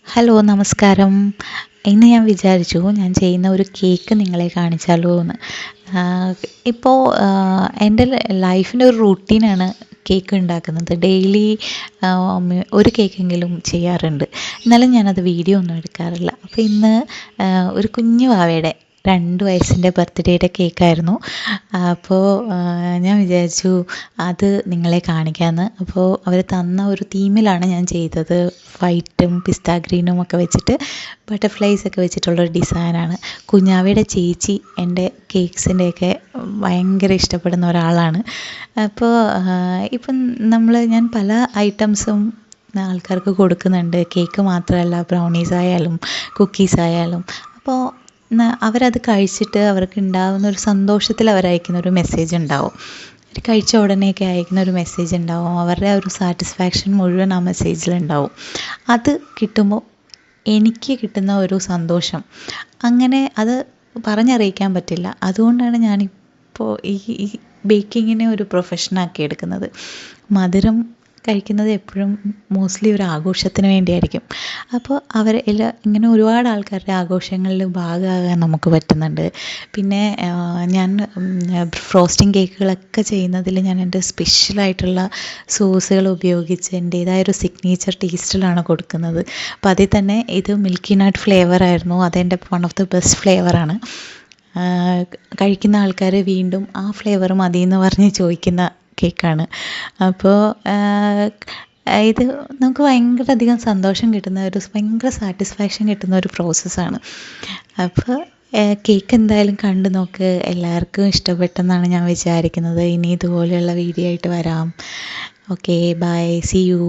Hello നമസ്കാരം. ഇന്ന് ഞാൻ വിചാരിച്ചു ഞാൻ ചെയ്യുന്ന ഒരു കേക്ക് നിങ്ങളെ കാണിച്ചാലോ എന്ന്. ഇപ്പോൾ എൻ്റെ ലൈഫിൻ്റെ ഒരു റൂട്ടീനാണ് കേക്ക് ഉണ്ടാക്കുന്നത്. ഡെയിലി ഒരു കേക്കെങ്കിലും ചെയ്യാറുണ്ട്. എന്നാലും ഞാനത് വീഡിയോ ഒന്നും എടുക്കാറില്ല. അപ്പോൾ ഇന്ന് ഒരു കുഞ്ഞു വാവയുടെ 2 വയസ്സിൻ്റെ ബർത്ത്ഡേയുടെ കേക്കായിരുന്നു. അപ്പോൾ ഞാൻ വിചാരിച്ചു അത് നിങ്ങളെ കാണിക്കാമെന്ന്. അപ്പോൾ അവർ തന്ന ഒരു തീമിലാണ് ഞാൻ ചെയ്തത്. വൈറ്റും പിസ്ത ഗ്രീനും ഒക്കെ വെച്ചിട്ട് ബട്ടർഫ്ലൈസ് ഒക്കെ വെച്ചിട്ടുള്ളൊരു ഡിസൈനാണ്. കുഞ്ഞാവയുടെ ചേച്ചി എൻ്റെ കേക്ക്സിൻ്റെയൊക്കെ ഭയങ്കര ഇഷ്ടപ്പെടുന്ന ഒരാളാണ്. അപ്പോൾ ഇപ്പം ഞാൻ പല ഐറ്റംസും ആൾക്കാർക്ക് കൊടുക്കുന്നുണ്ട്. കേക്ക് മാത്രമല്ല, ബ്രൗണീസ് ആയാലും കുക്കീസ് ആയാലും. അപ്പോൾ അവരത് കഴിച്ചിട്ട് അവർക്ക് ഉണ്ടാകുന്ന ഒരു സന്തോഷത്തിൽ അവരയക്കുന്ന ഒരു മെസ്സേജ് ഉണ്ടാവും. അവർ കഴിച്ച ഉടനെയൊക്കെ അയക്കുന്ന ഒരു മെസ്സേജ് ഉണ്ടാവും. അവരുടെ ഒരു സാറ്റിസ്ഫാക്ഷൻ മുഴുവൻ ആ മെസ്സേജിലുണ്ടാവും. അത് കിട്ടുമ്പോൾ എനിക്ക് കിട്ടുന്ന ഒരു സന്തോഷം അങ്ങനെ അത് പറഞ്ഞറിയിക്കാൻ പറ്റില്ല. അതുകൊണ്ടാണ് ഞാനിപ്പോൾ ഈ ബേക്കിങ്ങിനെ ഒരു പ്രൊഫഷനാക്കി എടുക്കുന്നത്. മധുരം കഴിക്കുന്നത് എപ്പോഴും മോസ്റ്റ്ലി ഒരു ആഘോഷത്തിന് വേണ്ടിയായിരിക്കും. അപ്പോൾ ഇങ്ങനെ ഒരുപാട് ആൾക്കാരുടെ ആഘോഷങ്ങളിൽ ഭാഗമാകാൻ നമുക്ക് പറ്റുന്നുണ്ട്. പിന്നെ ഞാൻ ഫ്രോസ്റ്റിംഗ് കേക്കുകളൊക്കെ ചെയ്യുന്നതിൽ ഞാൻ എൻ്റെ സ്പെഷ്യലായിട്ടുള്ള സോസുകൾ ഉപയോഗിച്ച് എൻ്റേതായൊരു സിഗ്നേച്ചർ ടേസ്റ്റിലാണ് കൊടുക്കുന്നത്. അപ്പോൾ അതിൽ തന്നെ ഇത് മിൽക്കി നട്ട് ഫ്ലേവറായിരുന്നു. അതെൻ്റെ വൺ ഓഫ് ദി ബെസ്റ്റ് ഫ്ലേവറാണ്. കഴിക്കുന്ന ആൾക്കാർ വീണ്ടും ആ ഫ്ലേവർ മതി എന്ന് പറഞ്ഞ് ചോദിക്കുന്ന കേക്കാണ്. അപ്പോൾ ഇത് നമുക്ക് ഭയങ്കര അധികം സന്തോഷം കിട്ടുന്ന ഭയങ്കര സാറ്റിസ്ഫാക്ഷൻ കിട്ടുന്ന ഒരു പ്രോസസ്സാണ്. അപ്പോൾ കേക്ക് എന്തായാലും കണ്ടു നോക്ക്. എല്ലാവർക്കും ഇഷ്ടപ്പെട്ടെന്നാണ് ഞാൻ വിചാരിക്കുന്നത്. ഇനി ഇതുപോലെയുള്ള വീഡിയോ ആയിട്ട് വരാം. Okay, bye, see U.